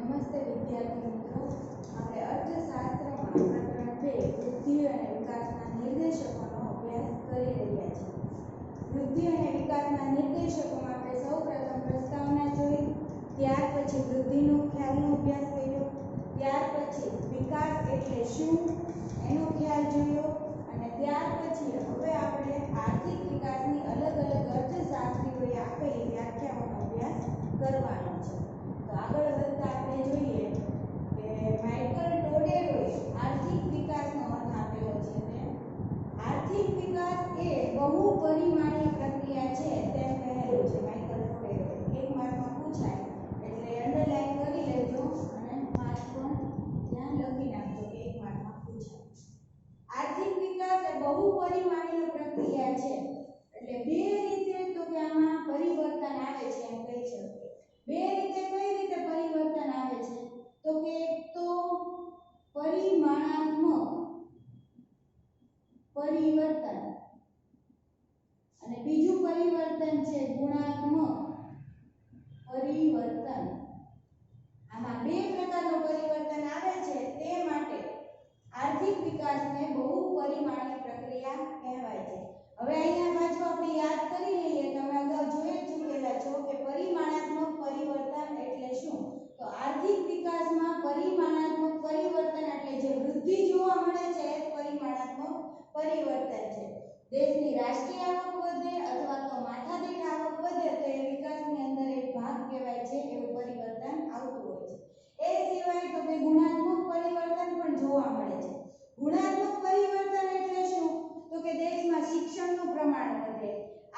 નમસ્તે વિદ્યાર્થી મિત્રો, આપણે અર્થશાસ્ત્રમાં પ્રકરણ 2 વૃદ્ધિ અને વિકાસના નિર્દેશકોનો અભ્યાસ કરી રહ્યા છીએ. વૃદ્ધિ અને વિકાસના નિર્દેશકોમાં આપણે સૌપ્રથમ પ્રસ્તાવના જોઈ, ત્યાર પછી વૃદ્ધિનો ખ્યાલનો અભ્યાસ કર્યો, ત્યાર પછી વિકાસ એટલે શું એનો ખ્યાલ જોયો અને ત્યાર પછી હવે આપણે આર્થિક વિકાસની અલગ અલગ અર્થશાસ્ત્રીઓએ આપેલી વ્યાખ્યાઓનો અભ્યાસ કરવાનો છે. તો આગળ વધતા આપણે જોઈએ કે માઇકલ ટોડેરોએ આર્થિક વિકાસનો અર્થ આપેલો છે. આર્થિક વિકાસ એ બહુપરિમાણીય પ્રક્રિયા છે તેમ કહેલું છે માઇકલ ટોડેરોએ. એક માર્કમાં પૂછાય એટલે અંડરલાઈન કરી લેજો અને માર્ક પણ ત્યાં લખી નાખજો કે એક માર્કમાં પૂછાય. આર્થિક વિકાસ એ બહુપરિમાણીય પ્રક્રિયા છે એટલે બે રીતે તો કે આમાં પરિવર્તન આવે છે એમ કહી શકીએ. બે રીતે કઈ રીતે પરિવર્તન આવે છે તો કે એક તો પરિમાણાત્મક પરિવર્તન અને બીજું પરિવર્તન છે ગુણાત્મક પરિવર્તન. આમાં બે પ્રકારનું પરિવર્તન આવે છે તે માટે આર્થિક વિકાસને બહુપરિમાણીય પ્રક્રિયા કહેવાય છે. હવે અહીંયા પાછું આપણે યાદ કરી લઈએ, તમે અગાઉ જોઈ ચૂકેલા છો કે પરિમાણાત્મક પરિવર્તન એટલે શું. તો આર્થિક વિકાસમાં પરિમાણાત્મક પરિવર્તન એટલે જે વૃદ્ધિ જોવા મળે છે એ પરિમાણાત્મક પરિવર્તન છે. દેશની રાષ્ટ્રીય આવક વધે અથવા તો માથાદીઠ આવક વધે તો એ વિકાસની અંદર એક ભાગ કહેવાય છે, એવું પરિવર્તન આવતું હોય છે. એ સિવાય તો કે ગુણાત્મક પરિવર્તન પણ જોવા મળે છે. ગુણાત્મક પરિવર્તન એટલે શું તો કે દેશમાં શિક્ષણનું પ્રમાણ વધે,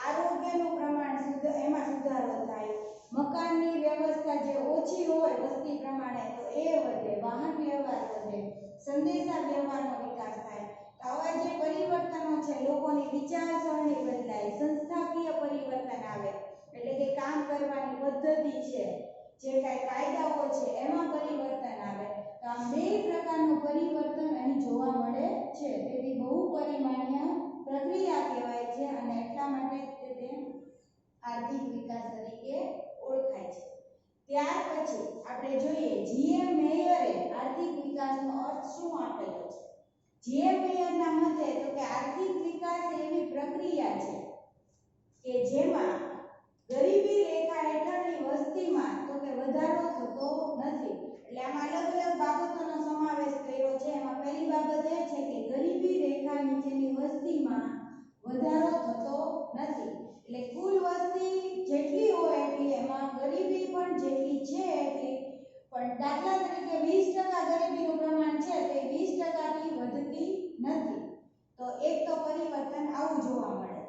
આરોગ્યનું પ્રમાણ એમાં સુધારો થાય, મકાનની વ્યવસ્થા જે ઓછી હોય વસ્તી પ્રમાણે તો એ વધે, વાહન વ્યવહાર વધે, સંદેશા વ્યવહારનો વિકાસ થાય. તો આવા જે પરિવર્તનો છે, લોકોની વિચારસરણી બદલાય, સંસ્થાકીય પરિવર્તન આવે એટલે કે કામ કરવાની પદ્ધતિ છે, જે કાંઈ કાયદાઓ છે એમાં પરિવર્તન આવે. તો આ બે પ્રકારનું પરિવર્તન અહીં જોવા મળે છે. તેથી બહુપરિમાણીય પ્રક્રિયા કહેવાય છે અને એટલા માટે તે આર્થિક વિકાસ તરીકે ઓળખાય છે. ત્યાર પછી આપણે જોઈએ જીએમ મેયરે આર્થિક વિકાસનો અર્થ શું આપેલો છે. જીએમ મેયરના મતે તો કે આર્થિક વિકાસ એવી પ્રક્રિયા છે કે જેમાં ગરીબી રેખા હેઠળની વસ્તીમાં તો કે વધારો થતો નથી. એટલે આમાં અલગ અલગ બાબતોનો સમાવેશ કર્યો છે. એમાં પહેલી બાબત એ છે કે ગરીબી રેખા નીચેની વસ્તીમાં વધારો થતો નથી. એટલે કુલ વસ્તી જેટલી હોય એટલી એમાં ગરીબી પણ જેટલી છે એટલી, પણ દાખલા તરીકે 20% ગરીબીનું પ્રમાણ છે તે 20%થી વધતી નથી. તો એક તો પરિવર્તન આવું જોવા મળે છે.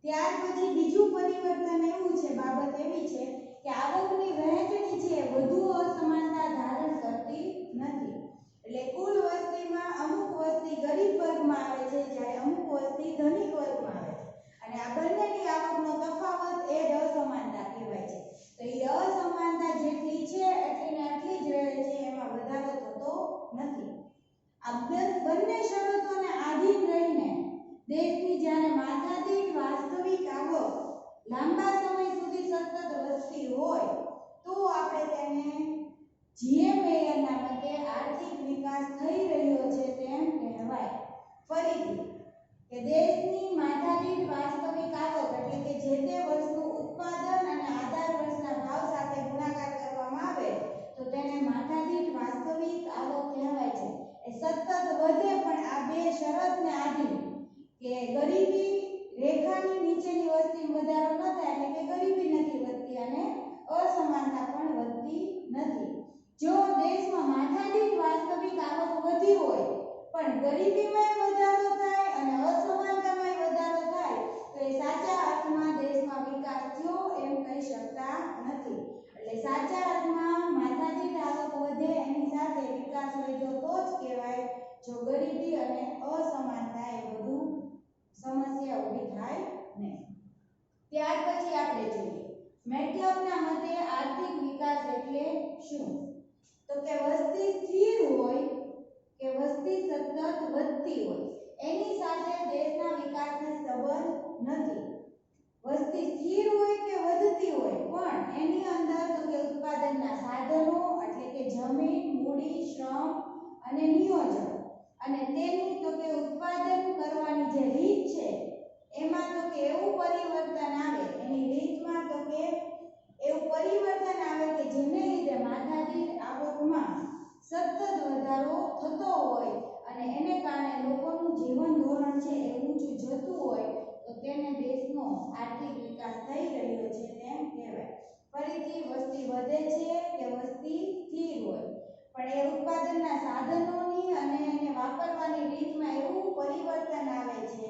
ત્યાર પછી બીજું પરિવર્તન એવું છે, બાબત એવી છે કે આવકની વહેંચણી છે વધુ અસમાનતા ધારણ કરતી નથી. એટલે કુલ વસ્તીમાં અમુક વસ્તી ગરીબ વર્ગમાં આવે છે જ્યારે અમુક વસ્તી ધનિક વર્ગમાં આવે છે અને આ બંનેની આવકનો તફાવત એ જ અસમાનતા કહેવાય છે. તો એ અસમાનતા જેટલી છે એટલી ને એટલી જ રહે છે, એમાં વધારો થતો નથી. આ બંને શરતોને આધીન રહીને દેશની જ્યારે માથાદીઠ વાસ્તવિક આવક લાંબા સમય સુધી સતત વધતી હોય તો આપણે તેને જીએમ મેયરના મતે આર્થિક વિકાસ થઈ રહ્યો છે તેમ કહેવાય. ફરીથી કે દેશની માથાદીઠ વાસ્તવિક આવક એટલે કે જે તે વર્ષનું ઉત્પાદન અને આધાર વર્ષના ભાવ સાથે ગુણાકાર કરવામાં આવે તો તેને માથાદીઠ વાસ્તવિક આવક કહેવાય છે. એ સતત વધે પણ આ બે શરતને આધીન કે ગરીબી રેખાની નીચેની વસ્તી વધારો ન થાય એટલે કે ગરીબી નથી વધતી અને અસમાનતા પણ વધતી નથી. જો દેશમાં માથાદીઠ વાસ્તવિક આવક વધી હોય પણ ગરીબીમાં વધારો થાય અને અસમાનતામાં વધારો થાય તો એ સાચા અર્થમાં દેશમાં વિકાસ થયો એમ કહી શકતા નથી. એટલે સાચા અર્થમાં માથાદીઠ આવક વધે એની સાથે વિકાસ વધ્યો તો જ કહેવાય. જો ગરીબી અને અસમાનતા એ બધું સમસ્યા ઊભી થાય નહીં. ત્યાર પછી આપણે જોઈએ મેકલબના મતે આર્થિક વિકાસ એટલે શું. તો કે વસ્તી સ્થિર હોય કે વસ્તી સતત વધતી હોય એની સાથે દેશના વિકાસને સંબંધ નથી. વસ્તી સ્થિર હોય કે વધતી હોય પણ એની અંદર તો કે ઉત્પાદનના સાધનો એટલે કે કે જમીન, મૂડી, શ્રમ અને નિયોજન. અને તેની તો કે ઉત્પાદન કરવાની જે રીત છે એમાં તો કે એવું પરિવર્તન આવે, એની રીતમાં તો કે એવું પરિવર્તન આવે કે જેને લીધે માથાદીઠ આવકમાં સતત વધારો થતો હોય અને એને કારણે લોકોનું જીવન ધોરણ છે એ ઊંચું જતું હોય તો તેને દેશનો આર્થિક વિકાસ થઈ રહ્યો છે તેમ કહેવાય. ફરીથી વસ્તી વધે છે કે વસ્તી સ્થિર હોય, પણ એ ઉત્પાદનના સાધનોની અને એને વાપરવાની રીતમાં એવું પરિવર્તન આવે છે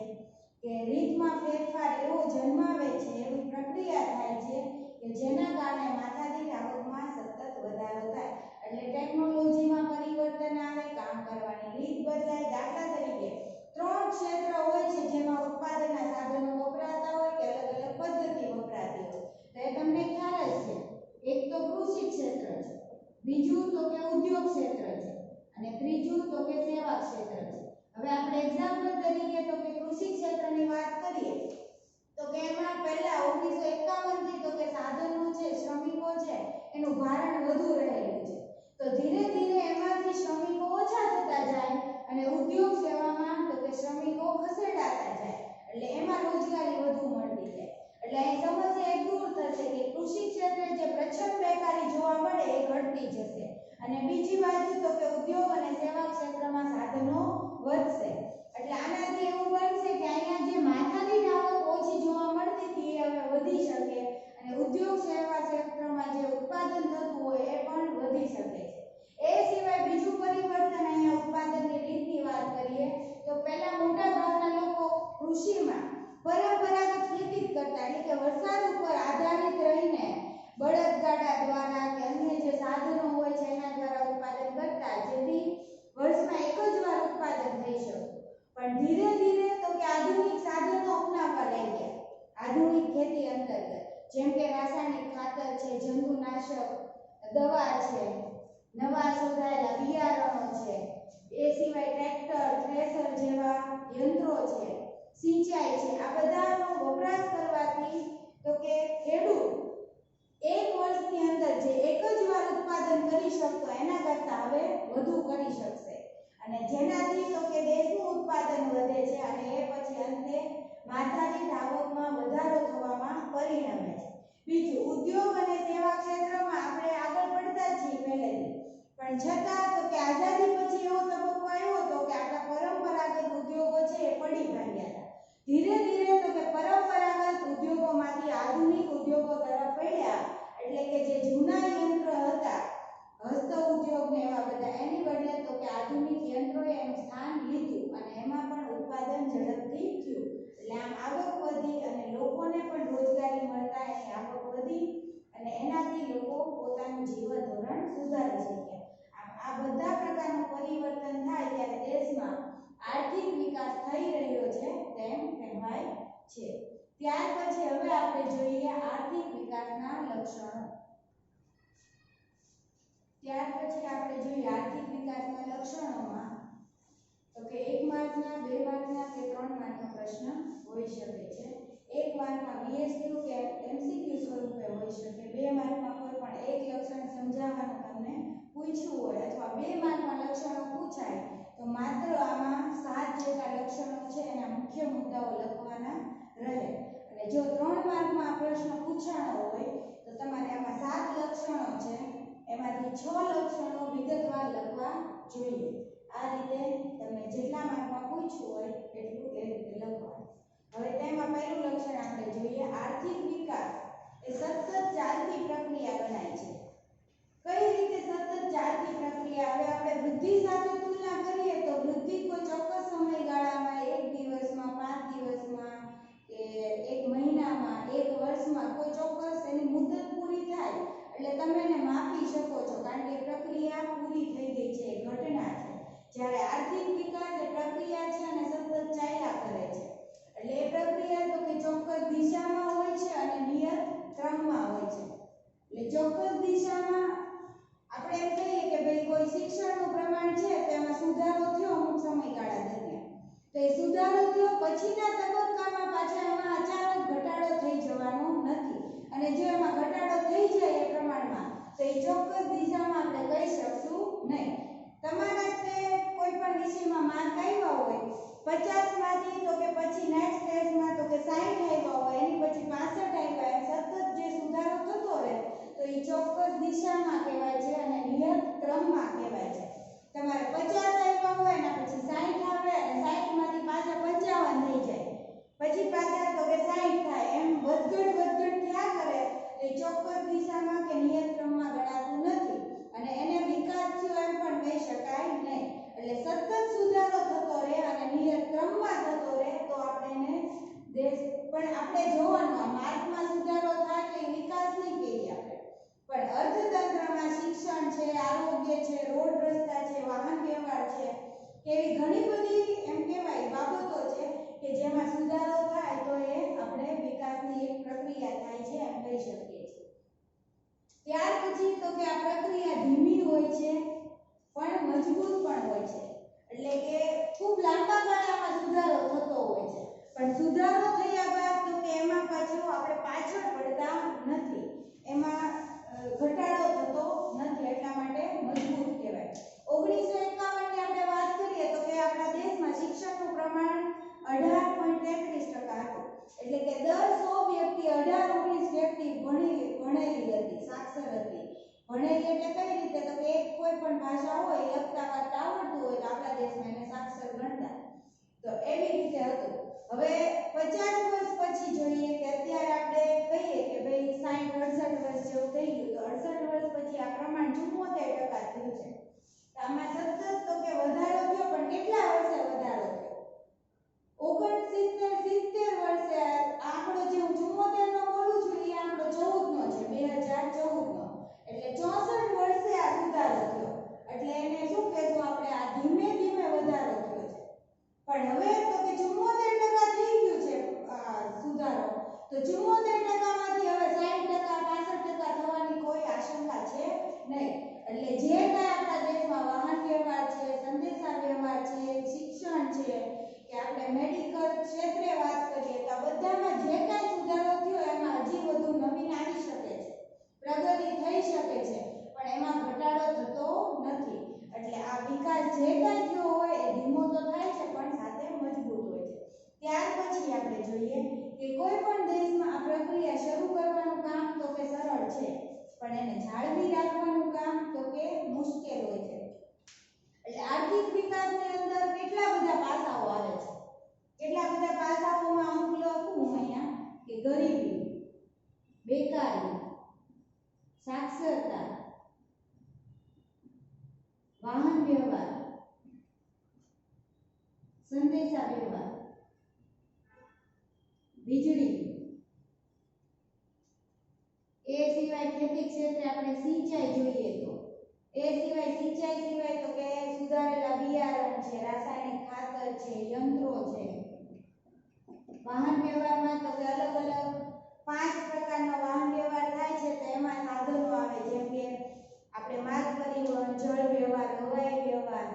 કે રીતમાં ફેરફાર એવો જન્માવે છે, એવી પ્રક્રિયા થાય છે કે જેના કારણે માથાદીઠ આવકમાં સતત વધારો થાય. એટલે ટેકનોલોજીમાં પરિવર્તન આવે, કામ કરવાની રીત બદલાય. દાખલા તરીકે 3 ક્ષેત્ર હોય છે જેમાં ઉત્પાદનના સાધનો વપરાતા હોય કે અલગ અલગ પદ્ધતિ વપરાતી હોય. તો એ તમને ખ્યાલ જ છે. એક તો કૃષિ ક્ષેત્ર છે, બીજું તો કે ઉદ્યોગ ક્ષેત્ર છે અને ત્રીજું તો કે સેવા ક્ષેત્ર છે. હવે આપણે એક્ઝામ્પલ તરીકે તો કે કૃષિ ક્ષેત્રની વાત કરીએ તો કે એમાં પહેલા 1951 થી તો કે સાધનો છે, શ્રમિકો છે એનું ભારણ વધુ રહેલું છે. તો ધીરે ધીરે એમાંથી શ્રમિકો ઓછા થતા જાય અને ઉદ્યોગ સેવામાં તો કે શ્રમિકો ખસેડાતા જાય, એટલે એમાં રોજગારી વધુ મળતી જાય. એટલે અહીં સમસ્યા એક દૂર થશે કે કૃષિ ક્ષેત્રે જે પ્રચંડ બેકારી જોવા મળે એ ઘટતી જશે અને બીજી બાજુ તો કે ઉદ્યોગ અને સેવા ક્ષેત્રમાં સાધનો વધશે. એટલે આનાથી એવું બનશે કે અહીંયા જે માથાદીઠ આવક ઓછી જોવા મળતી હતી એ હવે વધી શકે અને ઉદ્યોગ સેવા ક્ષેત્રમાં જે ઉત્પાદન થતું હોય એ પણ વધી શકે છે. એ સિવાય બીજું પરિવર્તન અહીંયા ઉત્પાદનની રીતની વાત કરીએ તો પહેલા મોટા ભાગના લોકો કૃષિમાં પરંપરાગત ખેતી કરતા, એટલે કે વરસાદ ઉપર આધારિત રહીને બળદગાડા દ્વારા કે અન્ય જે સાધનો હોય છે એના દ્વારા ઉત્પાદન કરતા, જેથી વર્ષમાં એક જ વાર ઉત્પાદન થઈ શકે. પણ ધીરે ધીરે તો કે આધુનિક સાધનો અપનાવવા લાગ્યા આધુનિક ખેતી અંતર્ગત, જેમ કે રાસાયણિક ખાતર છે, જંતુનાશક દવા છે, નવા શોધાયેલા બિયારણો છે, એ સિવાય ટ્રેક્ટર, થ્રેસર જેવા યંત્રો છે, સિંચાઈ છે, આ બધાનો વપરાશ કરવાથી તો કે ખેડૂત એક વર્ષની અંદર જે એક જ વાર ઉત્પાદન કરી શકતો એના કરતાં હવે વધુ કરી શકશે અને જેનાથી તો કે દેશનું ઉત્પાદન વધે છે અને એ પછી અંતે માથાદીઠ આવકમાં વધારો થવામાં પરિણમે છે. બીજું, ઉદ્યોગ અને સેવા ક્ષેત્રમાં આપણે આગળ પડતા છીએ પહેલેથી, પણ છતાં તો કે આઝાદી પછી એવો તબક્કો આવ્યો હતો કે આપણા પરંપરાગત ઉદ્યોગો છે એ પડી ભાંગ્યા હતા. ધીરે ધીરે તો કે પરંપરાગત ઉદ્યોગોમાંથી આધુનિક ઉદ્યોગો તરફ વળ્યા, એટલે કે જે જૂના યંત્ર હતા હસ્ત ઉદ્યોગ ને એવા બધા, એની બદલે તો કે આધુનિક યંત્રોએ એનું સ્થાન લીધું અને એમાં પણ ઉત્પાદન ઝડપથી થયું. એટલે આમ આવક વધી અને લોકોને પણ રોજગારી મળતા એની આવક વધી અને એનાથી લોકો પોતાનું જીવન ધોરણ સુધારી શક્યા. આ બધા પ્રકારનું પરિવર્તન થાય ત્યારે દેશમાં આર્થિક વિકાસ થઈ રહ્યો છે તેમ કહેવાય છે. ત્યાર પછી હવે આપણે જોઈએ આર્થિક વિકાસના લક્ષણો. ત્યાર પછી આપણે જોઈએ આર્થિક વિકાસના લક્ષણોમાં તો કે 1 માર્કના, 2 માર્કના કે 3 માર્કનો પ્રશ્ન હોઈ શકે છે. 1 માર્કમાં બીએસક્યુ કે એમસીક્યુ સ્વરૂપે હોઈ શકે. 2 માર્કમાં કોઈ પણ એક લક્ષણ સમજાવવાનું તમને પૂછ્યું હોય અથવા 2 માર્કમાં લક્ષણો પૂછાય તો માત્ર આમાં 7 જેટલા લક્ષણો છે એના મુખ્ય મુદ્દાઓ લખવાના રહે. અને જો 3 માર્કમાં પ્રશ્ન પૂછાણો હોય તો તમારે આમાં 7 લક્ષણો છે એમાંથી 6 લક્ષણો વિગતવાર લખવા જોઈએ. આ રીતે તમને જેટલા માર્કમાં પૂછ્યું હોય એટલું એ રીતે લખવાનું. હવે તેમાં પહેલું લક્ષણ આપણે જોઈએ, આર્થિક વિકાસ એ સતત ચાલતી પ્રક્રિયા ગણાય છે. કઈ રીતે સતત ચાલતી પ્રક્રિયા? હવે આપણે વૃદ્ધિ સાથે તુલના કરીએ તો વૃદ્ધિ કોઈ ચોક્કસ સમયગાળામાં, એક દિવસમાં, 5 દિવસમાં કે એક મહિનામાં, એક વર્ષમાં કોઈ ચોક્કસ એની મુદત પૂરી થાય એટલે તમે એને માપી શકો છો, કારણ કે પ્રક્રિયા પૂરી થઈ ગઈ છે, ઘટના છે. જ્યારે આર્થિક વિકાસ એ પ્રક્રિયા છે અને સતત ચાલ્યા કરે છે. એટલે એ પ્રક્રિયા તો કે ચોક્કસ દિશામાં હોય છે અને નિયત ક્રમમાં હોય છે. એટલે ચોક્કસ દિશામાં આપણે એમ કહીએ કે ભાઈ કોઈ શિક્ષણનું પ્રમાણ છે તો એમાં સુધારો થયો અમુક સમયગાળા દરમિયાન, તો એ સુધારો થયો પછીના તબક્કામાં પાછા એમાં અચાનક ઘટાડો થઈ જવાનો નથી અને જો એમાં ઘટાડો થઈ જાય એ પ્રમાણમાં તો એ ચોક્કસ દિશામાં આપણે કહી શકશું નહીં. તમારા તે કોઈ પણ વિષયમાં માર્ક આવ્યા હોય 50 માંથી તો કે પછી નેક્સ્ટ ટેસ્ટમાં તો કે 60 આવ્યા હોય એની પછી 65 આવ્યા, એમ સતત જે સુધારો થતો રહે તો એ ચોક્કસ દિશામાં કહેવાય છે અને નિયત ક્રમમાં કહેવાય છે. તમારે 50 આવ્યા હોય અને પછી 60 આવે અને 60 માંથી પાછા 55 થઈ જાય, પછી પાછા તો કે 60 થાય, એમ વધઘટ થયા કરે એ ચોક્કસ દિશામાં કે નિયત ક્રમમાં ગણાતું નથી અને એને વિકાસ થયો એમ પણ કહી શકાય નહીં. એટલે સતત સુધારો થતો રહે અને નિયત ક્રમમાં થતો રહે તો આપણે એને દેશ પણ આપણે જોવાનું માર્કમાં સુધારો થાય કે વિકાસ નહીં કહીએ આપણે, પણ અર્થતંત્રમાં શિક્ષણ છે, આરોગ્ય છે, રોડ રસ્તા છે, વાહન વ્યવહાર છે, એવી ઘણી બધી એમ કહેવાય બાબતો છે કે જેમાં સુધારો થાય તો એ આપણે વિકાસની એક પ્રક્રિયા થાય છે એમ કહી શકીએ છીએ. ત્યાર પછી તો કે આ પ્રક્રિયા ધીમી હોય છે પણ મજબૂત પણ હોય છે, એટલે કે ખૂબ લાંબા ગાળામાં સુધારો થતો હોય છે પણ સુધારો થયા બાદ તો કે એમાં પાછું આપણે પાછળ પડતા નથી, એમાં ઘટાડો થતો નથી, એટલા માટે મજબૂત કહેવાય. 1951 ની આપણે વાત કરીએ તો કે આપણા દેશમાં શિક્ષણનું પ્રમાણ 18.33% હતું, એટલે કે દર 100 વ્યક્તિ 18-19 વ્યક્તિ ભણેલી હતી, સાક્ષર હતી. ભણેલી એટલે કઈ રીતે તો કે કોઈ પણ ભાષા હોય લખતા વાંચતા આવડતું હોય તો આપણા દેશમાં એને સાક્ષર ગણતા, તો એવી રીતે હતું. હવે 50 વર્ષ પછી જોઈએ કે અત્યારે આપણે કહીએ કે ભાઈ 60-68 વર્ષ જેવું થઈ ગયું, તો 68 વર્ષ પછી આ પ્રમાણ 74% થયું છે. તો આમાં સતત તો કે વધારો થયો પણ કેટલા વર્ષે વધારો થયો? 69-70 વર્ષે. આંકડો જે હું 74 નો બોલું છું એ આંકડો 14 નો છે, 2014 નો, એટલે 64 વર્ષે આ સુધારો થયો. એટલે એને શું કહેશું આપણે, આ ધીમે ધીમે વધારો થયો છે. પણ હવે તો કે 74% થઈ ગયું છે સુધારો, તો 74% માંથી હવે 60%, 65% થવાની કોઈ આશંકા છે નહીં. એટલે જે કાંઈ આપણા દેશમાં વાહન વ્યવહાર છે, સંદેશા વ્યવહાર છે, શિક્ષણ છે કે આપણે મેડિકલ ક્ષેત્રે વાત કરીએ તો બધામાં જે કાંઈ સુધારો થયો એમાં હજી વધુ નવીન આવી શકે છે, પ્રગતિ થઈ શકે છે, પણ એમાં ઘટાડો થતો નથી. એટલે આ વિકાસ જે કાંઈ થયો હોય એ ધીમો તો થાય છે પણ સાથે મજબૂત હોય છે. ત્યાર પછી આપણે જોઈએ કે કોઈ પણ દેશમાં આ પ્રક્રિયા શરૂ કરવાનું કામ તો કે સરળ છે પણ એને જાળવી રાખવાનું કામ તો કે મુશ્કેલ હોય છે. એટલે આર્થિક વિકાસની અંદર કેટલા બધા પાસાઓ આવે છે, કેટલા બધા પાસાઓમાં અમુક લખું હું અહીંયા કે ગરીબી, બેકારી, સાક્ષરતા, વાહન વ્યવહાર, સંદેશા વ્યવહાર, વીજળી, એ સિવાય ખેતી ક્ષેત્રે આપણે સિંચાઈ જોઈએ તો એ સિવાય સિંચાઈ સિવાય તો કે સુધારેલા બિયારણ છે, રાસાયણિક ખાતર છે, યંત્રો છે. વાહન વ્યવહારમાં તો કે અલગ અલગ 5 પ્રકારનો વાહન વ્યવહાર થાય છે, તો એમાં સાધનો આવે જેમ કે આપણે માર્ગ પરિવહન, જળ વ્યવહાર, હવાઈ વ્યવહાર,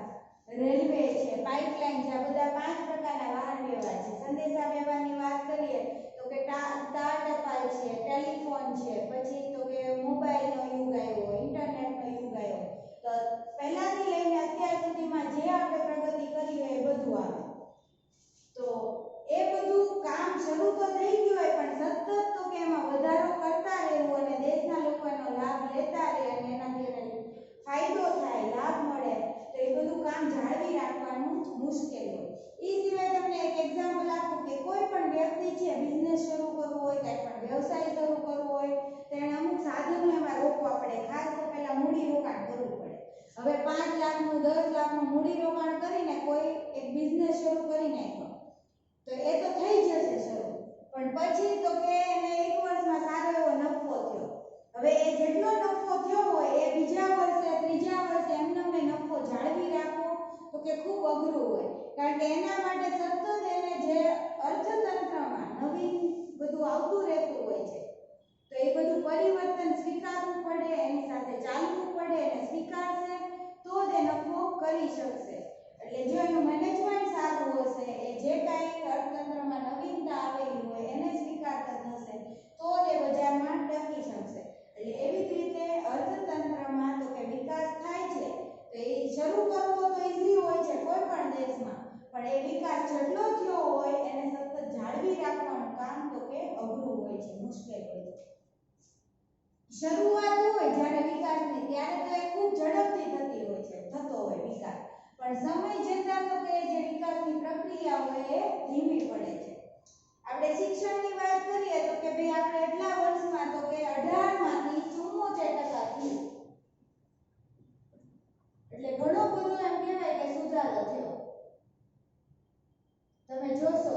રેલવે છે, પાઇપલાઇન છે, આ બધા 5 પ્રકારના વાહન વ્યવહાર છે. સંદેશા વ્યવહારની વાત કરીએ તો કે તાર ટપાલ છે, ટેલિફોન છે, પછી તો કે મોબાઈલનો યુગ આવ્યો, ઇન્ટરનેટનો યુગ આવ્યો. તો પહેલાથી લઈને અત્યાર સુધીમાં જે આપણે પ્રગતિ કરી હોય એ બધું આવે. તો એ બધું કામ શરૂ તો થઈ ગયું હોય પણ સતત તો કે એમાં વધારો કરતા રહેવું અને દેશના લોકો એનો લાભ લેતા રહે અને એનાથી એને ફાયદો થાય, લાભ મળે, તો એ બધું કામ જાળવી રાખવાનું મુશ્કેલ હોય. એ સિવાય તમને એક એક્ઝામ્પલ આપું કે કોઈ પણ વ્યક્તિ છે બિઝનેસ શરૂ કરવો હોય, કંઈ પણ વ્યવસાય શરૂ કરવો હોય તો એને અમુક સાધનો એમાં રોકવા પડે, ખાસ તો પહેલા મૂડી રોકાણ કરવું પડે. હવે 5 લાખનું 10 લાખનું મૂડી રોકાણ કરીને કોઈ એક બિઝનેસ શરૂ કરી નાખ્યો તો એ તો થઈ જશે શરૂ, પણ પછી તો કે એને 1 વર્ષમાં સારો એવો નફો થયો. હવે એ જેટલો નફો થયો હોય એ બીજા વર્ષે, ત્રીજા વર્ષે એમને નફો જાળવી રાખવો તો કે ખૂબ અઘરું હોય, કારણ કે એના માટે સતત એને જે અર્થતંત્રમાં નવીન બધું આવતું રહેતું હોય છે, તો એ બધું પરિવર્તન સ્વીકારવું પડે, એની સાથે ચાલવું પડે, એને સ્વીકારશે તો જ એ નફો કરી શકશે. એટલે જો એનું મેનેજમેન્ટ સારું હશે, એ જે કાંઈ અર્થતંત્રમાં નવીનતા આવેલી હોય એને સ્વીકારતા થશે તો જ એ બજારમાં ટકી શકશે. એટલે એવી જ રીતે અર્થતંત્રમાં તો કે કામ તો કે અઘરું હોય છે, મુશ્કેલ હોય છે. શરૂઆત હોય જ્યારે વિકાસની ત્યારે તો એ ખૂબ ઝડપથી થતી હોય છે, થતો હોય વિકાસ, પણ સમય જતાં તો કે જે વિકાસની પ્રક્રિયા હોય એ ધીમી પડે છે. આપણે શિક્ષણની વાત કરીએ તો કે ભાઈ આપણે એટલા વર્ષમાં તો કે 18 માંથી 74% થયું, એટલે ઘણો બધો એમ કહેવાય કે સુધારો થયો. તમે જોશો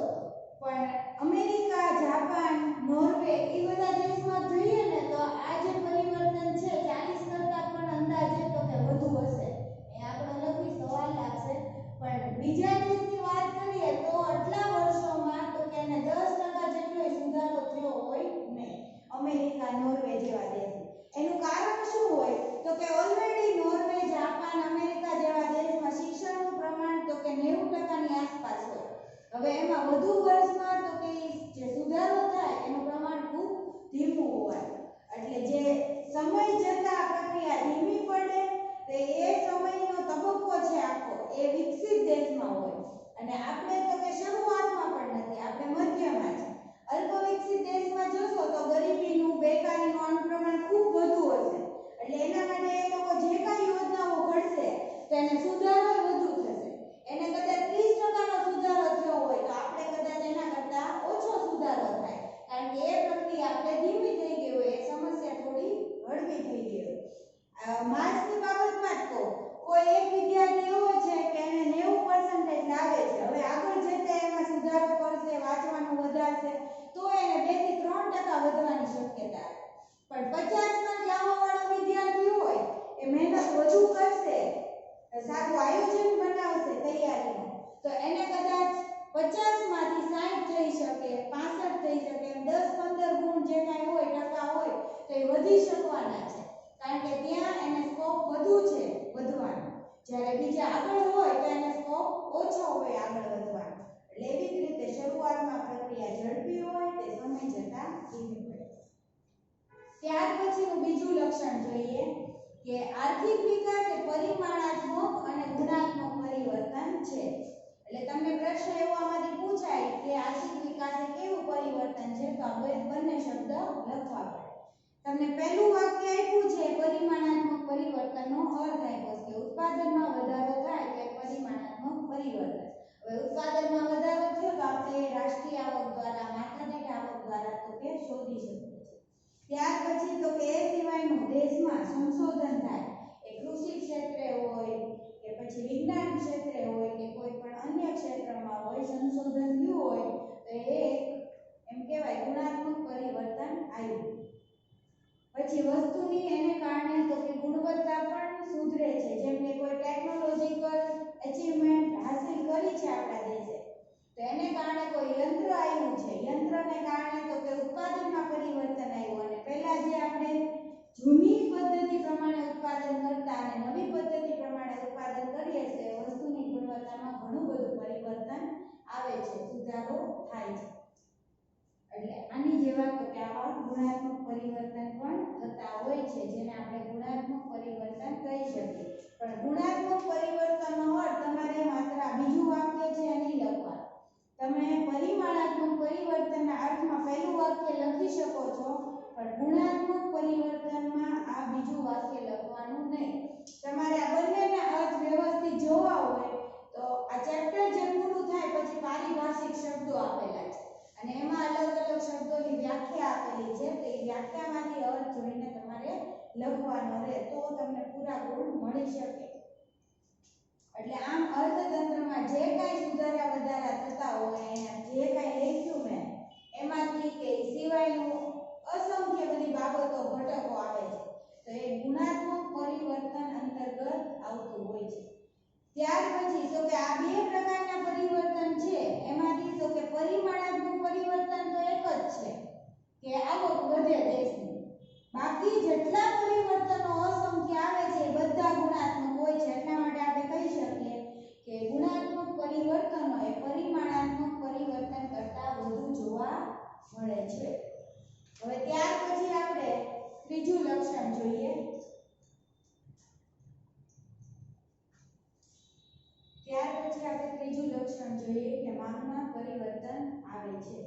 પણ અમેરિકા, જાપાન, નોર્વે એ બધા દેશમાં જોઈએ ને તો આ જે પરિવર્તન છે 40 કરતા પણ અંદાજે તો કે વધુ હશે. એ આંકડો લખી સવાલ લાગશે, પણ બીજા દેશની વાત કરીએ તો આટલા વર્ષોમાં તો કે એને 10% જેટલો સુધારો થયો હોય નહીં, અમેરિકા, નોર્વે જેવા દેશ. એનું કારણ શું હોય તો કે ઓલરેડી નોર્વે, જાપાન, અમેરિકા જેવા દેશમાં શિક્ષણનું પ્રમાણ તો કે 90% ની આસપાસ હોય. હવે એમાં વધુ વર્ષમાં તો કે જે સુધારો થાય એનું પ્રમાણ ખૂબ ધીમું હોય, એટલે જે સમય જતાં પ્રક્રિયા ધીમી પડે તો એ સમયનો તબક્કો છે આખો એ વિકસિત દેશમાં હોય, અને આપણે તો કે શરૂઆતમાં પણ નથી, આપણે મધ્યમાં છે. અલ્પ વિકસિત દેશમાં જોશો તો ગરીબીનું, બેકારીનું આનું પ્રમાણ ખૂબ વધુ હશે, એટલે એના માટે એ લોકો જે કાંઈ યોજનાઓ ઘડશે તો એને સુધારો વધુ થશે. એને કદાચ 30%નો સુધારો થયો હોય તો આપણે કદાચ એના કરતાં ઓછો સુધારો થાય, કારણ કે એ પ્રક્રિયા આપણે ધીમી થઈ ગઈ હોય, એ સમસ્યા થોડી હળવી થઈ ગઈ હોય. માર્ક્સની બાબતમાં જ કહું, કોઈ એક વિદ્યાર્થી એવો છે કે એને 90% લાવે છે, હવે આગળ જતા એમાં સુધારો કરશે, વાંચવાનું વધારશે તો એને 2 થી 3% વધવાની શક્યતા છે. પણ 50% લાવવાવાળો વિદ્યાર્થી હોય એ મહેનત વધુ કરશે, સારું આયોજન બનાવશે તૈયારીનું, તો એને કદાચ 50 માંથી 60 થઈ શકે, 65 થઈ શકે, 10-15 ગુણ જે કાંઈ હોય, ટકા હોય તો એ વધી શકવાના છે, કારણ કે ત્યાં એને સ્કોપ વધુ છે વધવાનો, જ્યારે બીજા આગળ હોય તો એને સ્કોપ ઓછો હોય આગળ વધવાનો. એટલે એવી જ રીતે શરૂઆતમાં પ્રક્રિયા ઝડપી હોય તે સમય જતાં ધીમી પડે. ત્યાર પછીનું બીજું લક્ષણ જોઈએ કે આર્થિક વિકાસ એ પરિમાણાત્મક અને ગુણાત્મક પરિવર્તન છે. એટલે તમને પ્રશ્ન એવો આમાંથી પૂછાય કે આર્થિક વિકાસ એ કેવું પરિવર્તન છે, તો આ બંને શબ્દ લખવા પડે. તમને પહેલું વાક્ય આપ્યું છે પરિમાણાત્મક પરિવર્તનનો અર્થ આપ્યો છે, ઉત્પાદનમાં વધારો થાય તો પરિમાણાત્મક પરિવર્તન. હવે ઉત્પાદનમાં વધારો થયો તો આપણે રાષ્ટ્રીય આવક દ્વારા, માથાદીઠ આવક દ્વારા તો કે શોધી શકીએ છીએ. ત્યાર પછી તો કે એ સિવાયનું દેશમાં સંશોધન થાય, એ કૃષિ ક્ષેત્રે હોય કે પછી વિજ્ઞાન ક્ષેત્રે હોય કે કોઈ પણ અન્ય ક્ષેત્રમાં હોય, સંશોધન થયું હોય તો એ એમ કહેવાય ગુણાત્મક પરિવર્તન આવ્યું. પછી વસ્તુની એને કારણે તો કે ગુણવત્તા પણ સુધરે છે, જેમ કે કોઈ ટેકનોલોજીકલ અચીવમેન્ટ હાંસલ કરી છે આપણા દેશે તો એને કારણે કોઈ યંત્ર આવ્યું છે, યંત્રને કારણે તો કે ઉત્પાદનમાં પરિવર્તન આવ્યું, અને પહેલા જે આપણે જૂની પદ્ધતિ પ્રમાણે ઉત્પાદન કરતા અને નવી પદ્ધતિ પ્રમાણે ઉત્પાદન કરીએ છીએ, વસ્તુની ગુણવત્તામાં ઘણું બધું પરિવર્તન આવે છે, સુધારો થાય છે. એટલે આની જેવા તો કે આવા ગુણાત્મક પરિવર્તન પણ થતા હોય છે, જેને આપણે ગુણાત્મક પરિવર્તન કહી શકીએ. પણ ગુણાત્મક પરિવર્તનનો અર્થ તમારે માત્ર બીજું વાક્ય છે નહીં લખવાનું, તમે પરિમાણાત્મક પરિવર્તનના અર્થમાં પહેલું વાક્ય લખી શકો છો, પણ ગુણાત્મક પરિવર્તનમાં આ બીજું વાક્ય લખવાનું નહીં. તમારે આ બંનેના અર્થ વ્યવસ્થિત જોવા હોય તો આ ચેપ્ટર જે પૂરું થાય પછી પારિભાષિક શબ્દો આપેલા છે અને એમાં અલગ અલગ શબ્દોની વ્યાખ્યા આપેલી છે, તો એ વ્યાખ્યામાંથી અર્થ જોઈને તમારે લખવાનો રહે તો તમને પૂરા ગુણ મળી શકે. એટલે આમ અર્થતંત્રમાં જે કાંઈ સુધારા વધારા થતા હોય, અહીંયા જે કાંઈ લખ્યું મેં એમાંથી કે સિવાયનું અસંખ્ય બધી બાબતો ઘટકો આવે છે, તો એ ગુણાત્મક પરિવર્તન અંતર્ગત આવતું હોય છે. ત્યાર પછી તો કે આ બે પ્રકારના પરિવર્તન છે, એમાંથી તો કે પરિમાણાત્મક પરિવર્તન તો એક જ છે કે આવક વધે દેશની, બાકી જેટલા પરિવર્તનો અસંખ્ય આવે છે એ બધા ગુણાત્મક હોય છે. એટલા માટે આપણે કહી શકીએ કે ગુણાત્મક પરિવર્તનો એ પરિમાણાત્મક પરિવર્તન કરતાં વધુ જોવા મળે છે. હવે ત્યાર પછી આપણે ત્રીજું લક્ષણ જોઈએ. ત્યાર પછી આપણે ત્રીજું લક્ષણ જોઈએ કે માંગમાં પરિવર્તન આવે છે.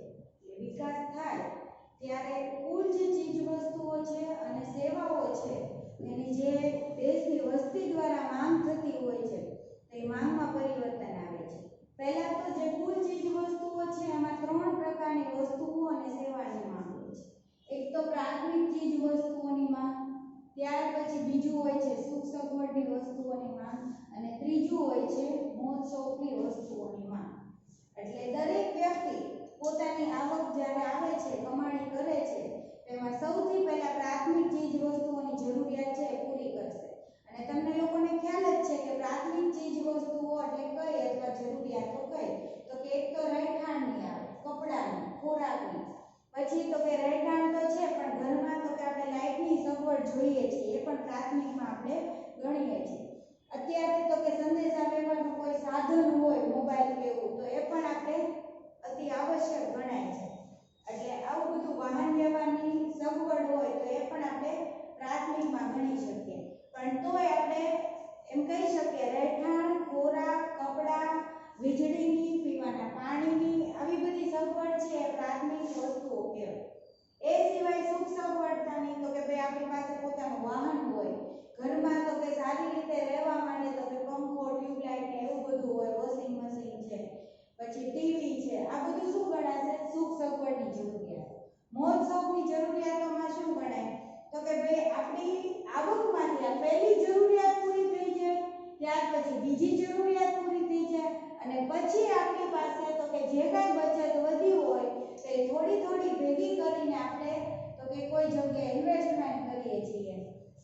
એટલે વિકાસ થાય ત્યારે કુલ જે ચીજ વસ્તુઓ છે અને સેવાઓ છે એની જે દેશની વસ્તી દ્વારા માંગ થતી હોય છે તે માંગમાં પરિવર્તન આવે છે. પહેલા તો જે કુલ ચીજ વસ્તુઓ છે એમાં 3 પ્રકારની વસ્તુઓ અને સેવાની માંગ હોય છે. એક તો પ્રાથમિક ચીજ વસ્તુઓની માંગ, ત્યાર પછી બીજું હોય છે સુખ સગવડની વસ્તુઓની માંગ અને ત્રીજું હોય છે મોજ શોખની વસ્તુઓની માંગ. એટલે દરેક વ્યક્તિ પોતાની આવક જ્યારે આવે છે, કમાણી કરે છે, તેમાં સૌથી પહેલા પ્રાથમિક ચીજ વસ્તુઓની જરૂરિયાત છે એ પૂરી કરશે. અને તમને લોકોને ખ્યાલ જ છે કે પ્રાથમિક ચીજ વસ્તુઓ એટલે કઈ અથવા જરૂરિયાતો કઈ, તો કે એક તો રહેઠાણની આવે, કપડાની, ખોરાકની, પછી તો કે રહેઠાણ તો છે પણ ઘરમાં તો કે આપણે લાઇટની સગવડ જોઈએ છીએ એ પણ પ્રાથમિકમાં આપણે ગણીએ છીએ. અત્યારે તો કે સંદેશા વ્યવહારનું કોઈ સાધન હોય મોબાઈલ કે એવું તો એ પણ આપણે અતિ આવશ્યક ગણાય છે. એટલે આવું બધું વાહન વ્યવહારની સગવડ હોય તો એ પણ આપણે પ્રાથમિકમાં ગણી શકીએ. પણ તોય આપણે એમ કહી શકીએ રહેઠાણ, ખોરાક, કપડાં, વીજળીની, પીવાના પાણીની આવી બધી સગવડ છે એ પ્રાથમિક વસ્તુઓ કહેવાય. એ સિવાય સુખ સગવડતાની તો કે ભાઈ આપણી પાસે પોતાનું વાહન હોય, ઘરમાં તો કે સારી રીતે રહેવા માટે તો કે પંખો, ટ્યુબલાઇટ ને એવું બધું હોય, વોશિંગ મશીન છે, પછી ટીવી છે, આ બધું શું ગણાશે? સુખ સગવડની જરૂરિયાત. મોજ શોખની જરૂરિયાતોમાં શું ગણાય? તો કે ભાઈ આપણી આવકમાંથી આ પહેલી જરૂરિયાત પૂરી થઈ જાય, ત્યાર પછી બીજી જરૂરિયાત પૂરી થઈ જાય અને પછી આપણી પાસે તો કે જે કાંઈ બચત વધી હોય તે થોડી થોડી ભેગી કરીને આપણે તો કે કોઈ જગ્યાએ ઇન્વેસ્ટમેન્ટ કરીએ છીએ.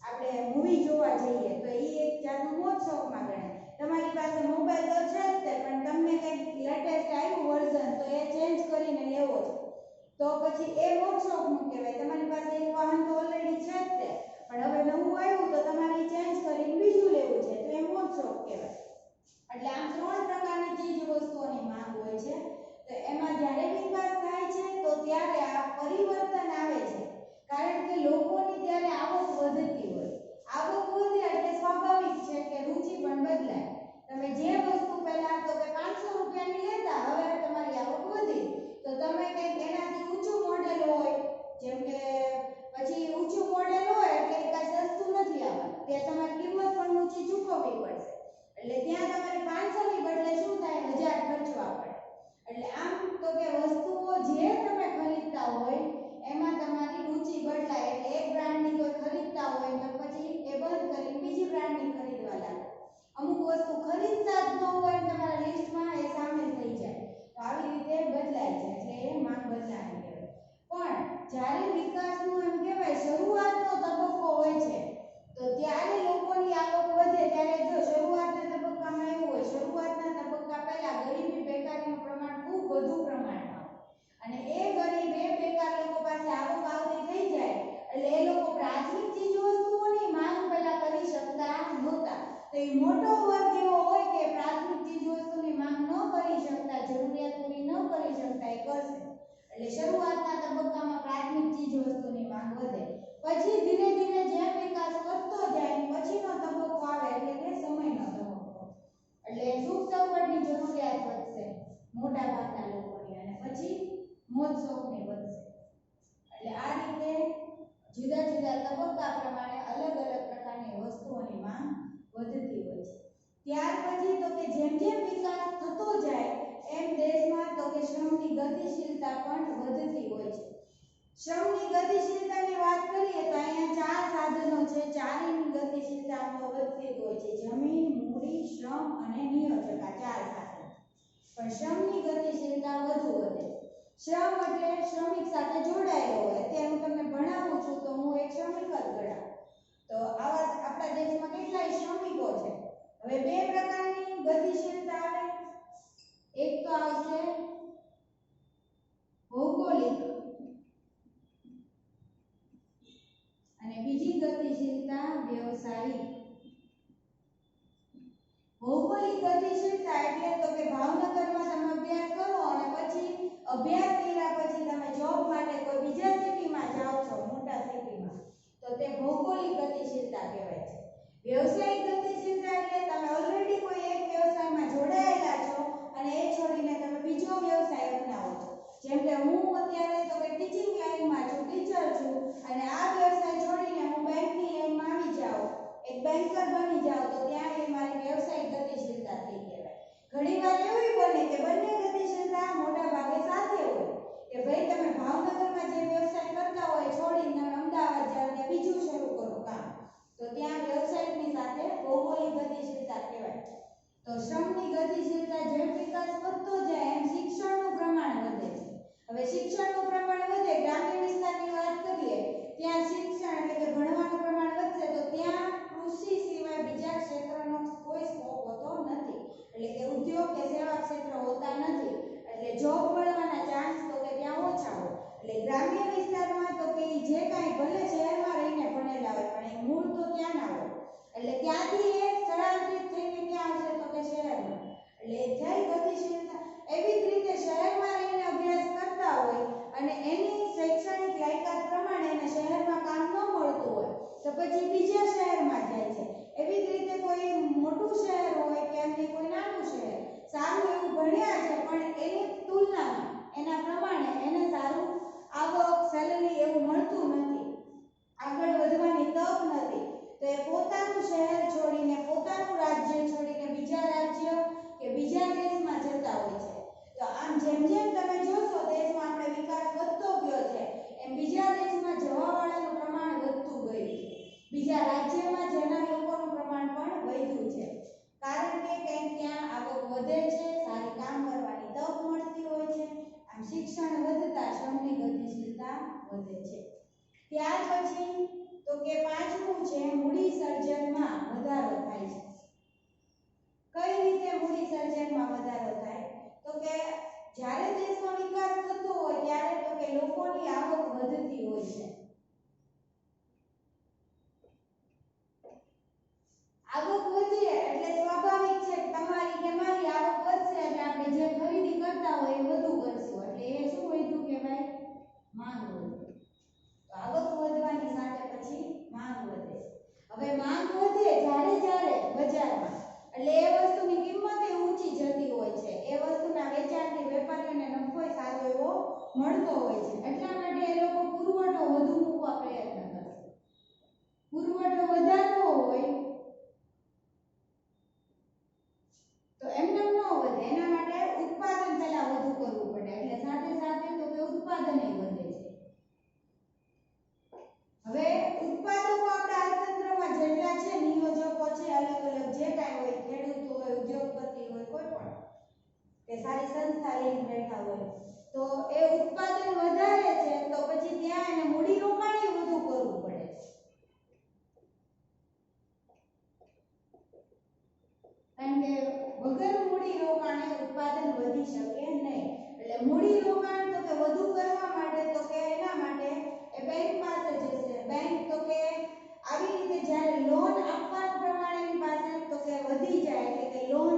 આપણે મૂવી જોવા જઈએ તો એ એક જાતનું મોજ શોખમાં ગણાય. તમારી પાસે મોબાઈલ તો છે જ તે પણ તમને કંઈક લેટેસ્ટ આવ્યું વર્ઝન તો એ ચેન્જ કરીને લેવો છે તો પછી એ મોજ શોખનું કહેવાય. તમારી પાસે એક વાહન તો ઓલરેડી છે જ તે પણ હવે નવું આવ્યું તો તમારે ચેન્જ કરીને બીજું લેવું છે તો એ મોજ શોખ કહેવાય. એટલે આમ 3 પ્રકારની ચીજ વસ્તુઓની માંગ હોય છે. તો એમાં જ્યારે વિકાસ થાય છે તો ત્યારે આ પરિવર્તન આવે છે કારણ કે લોકોની ત્યારે આવક વધતી હોય. આવક વધે એટલે સ્વાભાવિક છે કે રુચિ પણ બદલાય. તમે જે વસ્તુ પહેલા તો કે 500 રૂપિયાની લેતા હવે તમારી આવક વધી તો તમે કંઈક એનાથી ઊંચું મોડેલ હોય જેમ કે પછી ઊંચું મોડેલ હોય એટલે એ કાંઈ સસ્તું નથી આવવાનું, ત્યાં તમારી કિંમત પણ ઊંચી ચૂકવવી પડશે. એટલે ત્યાં તમારે 500 ની બદલે શું થાય 1000 ખર્ચવા પડે. એટલે આમ તો કે વસ્તુઓ જે તમે ખરીદતા હોય એમાં તમારી રુચિ બદલાય. એટલે એક બ્રાન્ડની કોઈ ખરીદતા હોય તો પછી એ બંધ કરી બીજી બ્રાન્ડની ખરીદવા લાગો. અમુક વસ્તુ ખરીદતા જ ન હોય તમારા લિસ્ટમાં એ સામેલ થઈ જાય તો આવી રીતે બદલાય છે. એટલે એ માંગ બદલાણી કહેવાય. પણ જ્યારે વિકાસનું એમ કહેવાય શરૂઆતનો તબક્કો હોય છે તો ત્યારે લોકોની આવક વધે ત્યારે જો શરૂઆતના તબક્કામાં એવું હોય શરૂઆતના તબક્કા પહેલા ગરીબી બેકારીનું પ્રમાણ ખૂબ વધુ પ્રમાણમાં અને એ ગરીબ એ બેકાર લોકો પાસે આવક આવતી થઈ જાય એટલે એ લોકો પ્રાથમિક ચીજ વસ્તુઓની માંગ પહેલા કરી શકતા નહોતા. તો એ મોટો વર્ગ એવો હોય કે પ્રાથમિક ચીજ વસ્તુની માંગ ન કરી શકતા, જરૂરિયાત પૂરી ન કરી શકતા એ કરશે. એટલે શરૂઆતના તબક્કામાં પ્રાથમિક ચીજ વસ્તુની માંગ વધે. પછી ધીરે ધીરે જેમ વિકાસ વધતો જાય પછીનો તબક્કો આવે એટલે કે સમયનો તબક્કો. એટલે સુખ સગવડની જરૂરિયાત વધશે મોટા ભાગના લોકોની અને પછી મોજ શોખની વધશે. એટલે આ રીતે જુદા જુદા તબક્કા પ્રમાણે અલગ અલગ પ્રકારની વસ્તુઓની માંગ વધતી હોય છે. ત્યાર પછી તો કે જેમ જેમ વિકાસ થતો જાય એમ દેશમાં તો કે શ્રમની ગતિશીલતા પણ વધતી હોય છે. શ્રમની ગતિશીલતાની વાત કરીએ તો અહીંયા 4 સાધનો છે. ચારેયની ગતિશીલતા તો વધતી જ હોય છે. જમીન, મૂડી, શ્રમ અને નિયોજક આ 4 સાધનો. પણ શ્રમની ગતિશીલતા વધુ વધે. શ્રમ એટલે શ્રમિક સાથે જોડાયેલો હોય. અત્યારે હું તમને ભણાવું છું તો હું એક શ્રમિક જ ગણાવું. તો આવા આપણા દેશમાં કેટલાય શ્રમિકો છે. હવે 2 પ્રકારની ગતિશીલતા આવે. એક તો આવશે ભૌગોલિક અને બીજી ગતિશીલતા વ્યવસાયિક. ભૌગોલિક ગતિશીલતા એટલે તો કે ભાવનગરમાં તમે અભ્યાસ કરો અને પછી અભ્યાસ કર્યા પછી તમે જોબ માટે કોઈ બીજા સિટીમાં જાઓ છો મોટા સિટીમાં તો તે ભૌગોલિક ગતિશીલતા કહેવાય છે. વ્યવસાયિક ગતિશીલતા એટલે તમે ઓલરેડી કોઈ એક વ્યવસાયમાં જોડાયેલા છો અને એ છોડીને તમે બીજો વ્યવસાય અપનાવો છો. જેમ કે હું અત્યારે તો કે ટીચિંગ લાઈનમાં છું, ટીચર છું, અને આ વ્યવસાય છોડીને હું બેંકની લાઈનમાં આવી જાઉં, એક બેન્કર બની જાઉં, તો ત્યાં એ મારી વ્યવસાયિક ગતિશીલતા થઈ કહેવાય. ઘણીવાર એવું બને કે બંને ગતિશીલતા મોટા ભાગે સાથે હોય, કે ભાઈ તમે ભાવનગરમાં જે વ્યવસાય કરતા હોય છોડીને તમે અમદાવાદ જાઓ, ત્યાં બીજું શરૂ કરો કામ, તો ત્યાં વ્યવસાયની સાથે ભૌગોલિક ગતિશીલતા કહેવાય. તો શ્રમની ગતિશીલતા જેમ વિકાસ વધતો જાય એમ શિક્ષણનું પ્રમાણ વધે છે. હવે શિક્ષણનું પ્રમાણ વધે, ગ્રામ્ય વિસ્તારની વાત કરીએ, ત્યાં શિક્ષણ એટલે કે ભણવાનું પ્રમાણ વધશે, તો ત્યાં કૃષિ સિવાય બીજા ક્ષેત્રનો કોઈ સ્કોપ હોતો નથી, એટલે કે ઉદ્યોગ કે સેવા ક્ષેત્ર હોતા નથી, એટલે જોબ મળવાના ચાન્સ તો કે ત્યાં ઓછા હોય. એટલે ગ્રામ્ય વિસ્તારમાં તો કે જે કાંઈ ભલે શહેરમાં રહીને ભણેલા હોય પણ એ મૂળ તો ત્યાં ના હોય, એટલે ત્યાંથી એ સ્થળાંતરિત થઈને ક્યાં આવશે તો કે શહેરમાં. એટલે જય ગતિશીલતા એવી જ રીતે શહેરમાં રહીને અભ્યાસ કરતા હોય અને એની શૈક્ષણિક લાયકાત પ્રમાણે એને શહેરમાં કામ ન મળતું હોય તો પછી બીજા શહેરમાં જાય છે. એવી જ રીતે કોઈ મોટું શહેર હોય કે અન્ય કોઈ નાનું શહેર, સારું એવું ભણ્યા છે પણ એની તુલનામાં એના પ્રમાણે એને સારું આવક સેલરી એવું મળતું નથી, આગળ વધવાની તક નથી, તો એ પોતાનું શહેર છોડીને પોતાનું રાજ્ય છોડીને બીજા રાજ્ય કે બીજા દેશમાં જતા હોય છે. તો આમ જેમ જેમ તમે જોશો દેશમાં આપણે વિકાસ વધતો ગયો છે એમ બીજા દેશમાં જવાવાળાનું પ્રમાણ વધતું ગયું છે, બીજા રાજ્યમાં જનાર લોકોનું પ્રમાણ પણ વધ્યું છે, કારણ કે કંઈક ત્યાં આવક વધે છે, સારી કામ કરવાની તક મળતી હોય છે. આમ શિક્ષણ વધતા શ્રમની ગતિશીલતા વધે છે. ત્યાર પછી તો કે પાંચમું છે મૂડી સર્જનમાં વધારો થાય છે. કઈ રીતે મૂડી સર્જનમાં વધારો થાય તો કે જ્યારે દેશનો વિકાસ થતો હોય ત્યારે તો કે લોકોની આવક વધતી હોય છે. આવક વધે એટલે સ્વાભાવિક છે કે તમારી કે મારી આવક વધશે એટલે આપણે જે ખરીદી કરતા હોય એ વધુ કરશું, એટલે એ શું વધ્યું કહેવાય? માંગ વધે. તો આવક વધવાની સાથે પછી માંગ વધે. હવે માંગ વધે જ્યારે બજારમાં, એટલે એ વસ્તુની કિંમત ઊંચી જતી હોય છે, એ વસ્તુના વેચાણથી વેપારીઓને નફો સારો એવો મળતો હોય છે, એટલા માટે એ લોકો પુરવઠો વધુ મૂકવા પ્રયત્ન કરશે. પુરવઠો વધારવો હોય તો એમને ન વધે, એના માટે ઉત્પાદન પહેલા વધુ કરવું પડે, એટલે સાથે સાથે તો કે ઉત્પાદન વધે છે. હવે ઉત્પાદકો આપણા અર્થતંત્રમાં જેટલા છે, નિયોજકો છે, અલગ અલગ જે કાંઈ હોય, ખેડૂત હોય, ઉદ્યોગપતિ હોય, કોઈ પણ કે સારી સંસ્થા લઈને બેઠા હોય, તો એ ઉત્પાદન વધારે છે તો પછી ત્યાં એને મૂડી રોકાણ વધુ કરવું પડે છે. કારણ કે વગર મૂડી રોકાણે ઉત્પાદન વધી શકે નહીં, એટલે મૂડી રોકાણ તો કે વધુ કરવા માટે તો કે એના માટે એ બેંક પાસે જશે. બેંક તો કે આવી રીતે જ્યારે લોન આપવાનું પ્રમાણ એની પાસે તો કે વધી જાય, એટલે કે લોન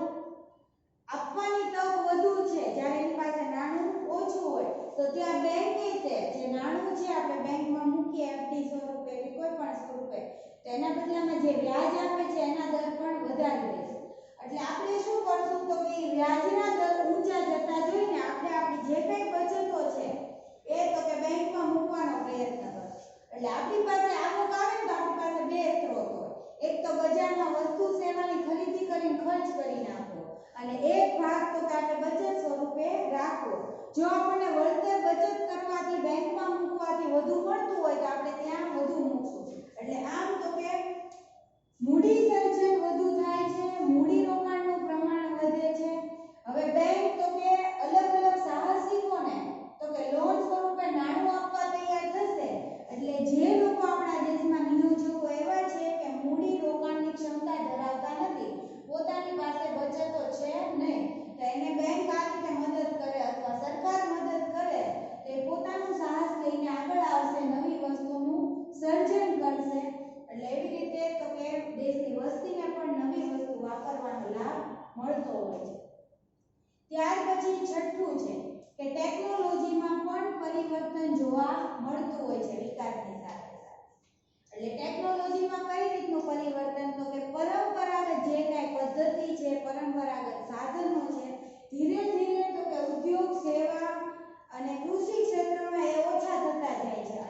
આપવાની તક વધુ છે, જ્યારે એની પાસે નાણું ઓછું હોય તો ત્યાં બેંકે તે જે નાણું છે આપણે બેંકમાં મૂકીએ FD સ્વરૂપે કે કોઈ પણ સ્વરૂપે, તો એના બદલામાં જે વ્યાજ આપે છે એના દર પણ વધારી દે છે. એટલે આપણે શું કરશું તો કે વ્યાજના દર ઊંચા જતા જોઈને આપણે આપણી જે કંઈ બચતો છે એ તો કે બેંકમાં મૂકવાનો પ્રયત્ન કરશું. એટલે આપણી પાસે આવક આવે ને તો આપણી પાસે બે સ્ત્રોત હોય, એક તો બજારમાં વસ્તુ સેવાની ખરીદી કરીને ખર્ચ કરી નાખો અને એક ભાગ તો કે આપણે બચત સ્વરૂપે રાખો. જો આપણને વળતર બચત કરવાથી બેંકમાં મૂકવાથી વધુ મળતું હોય તો આપણે ત્યાં વધુ મૂકશું. એટલે આમ તો કે મૂડી સર્જન વધુ થાય છે, મૂડી રોકાણનું પ્રમાણ વધે છે. હવે બેંક તો કે અલગ અલગ સાહસિકોને તો કે લોન સ્વરૂપે નાણું આપવા તૈયાર થશે, એટલે જે લોકો આપણા દેશમાં નિયોજકો એવા છે કે મૂડી રોકાણની ક્ષમતા ધરાવતા નથી, પોતાની પાસે બચતો છે નહીં, તો એને બેંક આ રીતે મદદ કરે અથવા સરકાર મદદ કરે તો એ પોતાનું સાહસ લઈને આગળ આવશે, નવી વસ્તુનું સર્જન કરશે. એટલે એવી રીતે તો કે દેશની વસ્તીને પણ નવી વસ્તુ વાપરવાનો લાભ મળતો હોય છે. ત્યાર પછી છઠ્ઠું છે કે ટેકનોલોજીમાં પણ પરિવર્તન જોવા મળતું હોય છે વિકાસની સાથે સાથે. એટલે ટેકનોલોજીમાં કઈ રીતનું પરિવર્તન તો કે પરંપરાગત જે કાંઈ પદ્ધતિ છે, પરંપરાગત સાધનો છે, ધીરે ધીરે તો કે ઉદ્યોગ સેવા અને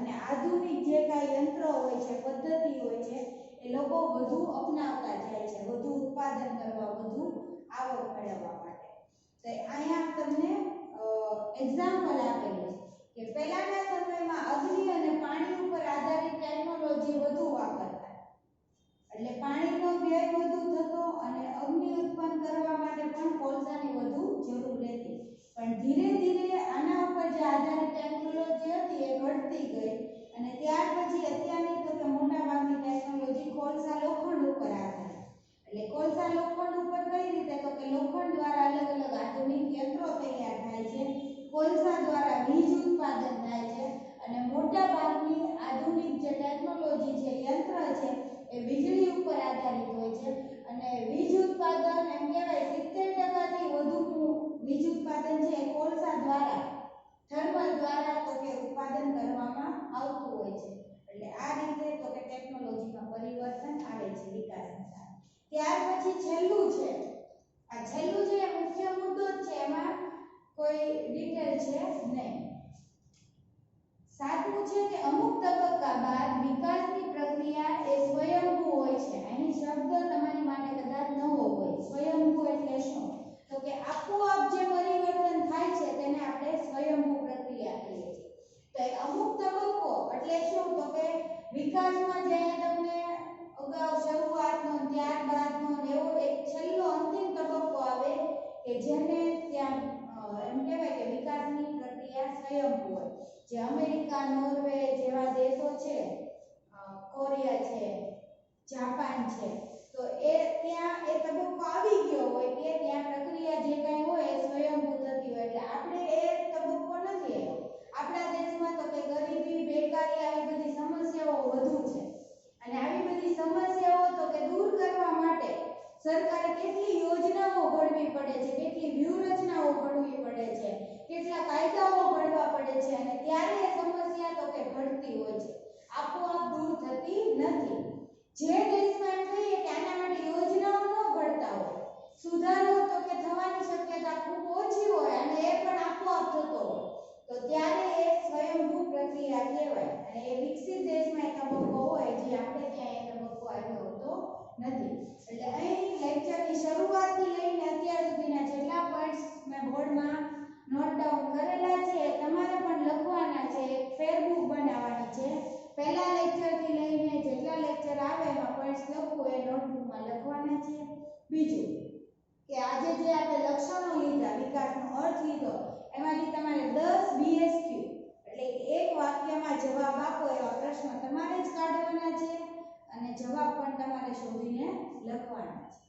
અને આધુનિક જે કાંઈ યંત્રો હોય છે, પદ્ધતિ હોય છે, એ લોકો વધુ અપનાવતા જાય છે, વધુ ઉત્પાદન કરવા, વધુ આવક મેળવવા માટે. તો અહીંયા તમને એક્ઝામ્પલ આપેલું છે કે પહેલાના સમયમાં અગ્નિ અને પાણી ઉપર આધારિત ટેકનોલોજી વધુ વાપરતા, એટલે પાણીનો વ્યય વધુ થતો અને અગ્નિ ઉત્પન્ન કરવા માટે પણ કોલસાની વધુ જરૂર રહેતી. પણ ધીરે ધીરે આના ઉપર જે આધારિત ટેકનોલોજી હતી એ ઘટતી ગઈ અને ત્યાર પછી અત્યારની તો કે મોટાભાગની ટેકનોલોજી કોલસા લોખંડ ઉપર આધારિત. એટલે કોલસા લોખંડ ઉપર કઈ રીતે? તો કે લોખંડ દ્વારા અલગ અલગ આધુનિક યંત્રો તૈયાર થાય છે, કોલસા દ્વારા વીજ ઉત્પાદન થાય છે અને મોટાભાગની આધુનિક જે ટેકનોલોજી છે, યંત્ર છે, એ વીજળી ઉપર આધારિત હોય છે. અને વીજ ઉત્પાદન એમ કહેવાય 70% થી વધુનું વીજ ઉત્પાદન છે એ કોલસા દ્વારા, થર્મલ દ્વારા તો કે ઉત્પાદન કરવામાં આવતું હોય છે. એટલે આ રીતે તો કે ટેકનોલોજીમાં પરિવર્તન આવે છે વિકાસની સાથે. ત્યાર પછી છેલ્લું છે, આ છેલ્લું જે મુખ્ય મુદ્દો છે એમાં કોઈ ડિટેલ છે નહીં. સાતમું છે કે અમુક તબક્કા બાદ વિકાસની પ્રક્રિયા એ સ્વયંભૂ હોય છે. અહીં શબ્દ તમારી માટે કદાચ નવો હોય. સ્વયંભૂ એટલે શું? તો કે આપોઆપ જે પરિવર્તન થાય છે તેને આપણે સ્વયંભૂ પ્રક્રિયા કહીએ છીએ. તો અમુક તબક્કો એટલે શું? તો કે વિકાસમાં જે તમને અગાઉ શરૂઆતનો, ત્યારબાદનો એવો એક છેલ્લો અંતિમ તબક્કો આવે કે જેને ત્યાં એમ કહેવાય કે વિકાસની પ્રક્રિયા સ્વયંભૂ હોય. જે અમેરિકા, નોર્વે જેવા દેશો છે, કોરિયા છે, જાપાન છે, તો એ ત્યાં એ તબક્કો આવી ગયો હોય કે ત્યાં પ્રક્રિયા જે કાંઈ હોય એ સ્વયંભૂ થતી હોય. એટલે આપણે એ તબક્કો નથી આવ્યો. આપણા દેશમાં તો કે ગરીબી, બેકારી આવી બધી સમસ્યાઓ વધુ છે અને આવી બધી સમસ્યાઓ તો કે દૂર કરવા માટે સરકારે કેટલી યોજનાઓ ઘડવી પડે છે, કેટલી વ્યૂહરચનાઓ ઘડવી પડે છે, કેટલા કાયદાઓ ઘડવા પડે છે અને ત્યારે એ સમસ્યા તો કે ઘટતી હોય છે, આપોઆપ દૂર થતી નથી. જે દેશમાં એમ કહીએ કે આના માટે યોજનાઓ ન ઘડતા હોય, સુધારો તો કે થવાની શક્યતા ખૂબ ઓછી હોય અને એ પણ આપોઆપ થતો હોય, તો ત્યારે એ સ્વયંભૂ પ્રક્રિયા કહેવાય. અને એ વિકસિત દેશમાં એક તબક્કો હોય જે આપણે ત્યાં એક તબક્કો આવ્યો હોતો નથી. એટલે અહીં લેક્ચરની શરૂઆતથી લઈને અત્યાર સુધીના જેટલા પોઈન્ટ્સ મેં બોર્ડમાં નોટ ડાઉન કરેલા છે તમારે પણ લખવાના છે. એક ફેરબુક બનાવવાની છે. પહેલા લેક્ચરથી લઈને જેટલા લેક્ચર આવે એમાં પોઈન્ટ્સ લખવું એ નોટબુકમાં લખવાના છે. બીજું કે આજે જે આપણે લક્ષણો લીધા, વિકાસનો અર્થ લીધો, એમાંથી તમારે 10 BSQ એટલે એક વાક્યમાં જવાબ આપો એવા પ્રશ્નો તમારે જ કાઢવાના છે અને જવાબ પણ તમારે શોધીને લખવાના છે.